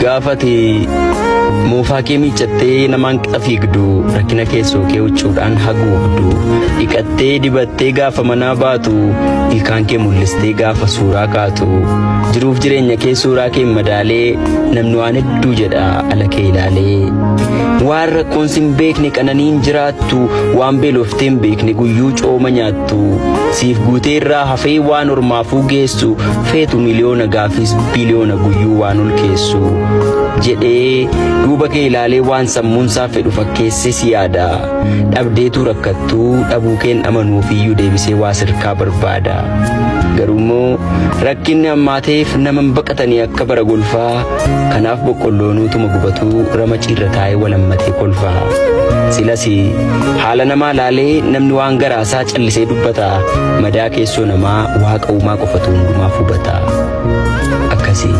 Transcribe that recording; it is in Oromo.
gaafate moofaa kee miicattee namaan qafiigdu rakkina keessoo kee huccuudhaan haguugdu dhiqattee dibattee gaafa manaa baatu ilkaan kee mul'istee gaafa suuraa kaatu jiruuf jireenya kee suuraa kee madaalee namni waan hedduu jedha ala kee ilaalee waan rakkoon sin beekne qananiin jiraattu waan beeloftee hin beekne guyyuu cooma nyaattu siif guutee irraa hafee waan ormaafuu geessu feetu miliyoona gaafis biliyoona guyyuu waan ol keessu jedhee duuba kee ilaalee waan sammuunsaa fedhu fakkeesse si yaada dhabdeetu rakkattuu dhabuu keen amanuufiyyuu deebisee waa sirkaa barbaada garuummoo rakkinni hammaateef naman baqatanii akka bara golfaa kanaaf boqqolloonuutuma gubatuu ramaciirra taa'ee walammatee kolfaa silas haala namaa laalee namni waan garaasaa callisee dubbata madaa keessoo namaa waaqa uumaa qofatu hundumaaf hubata akkasii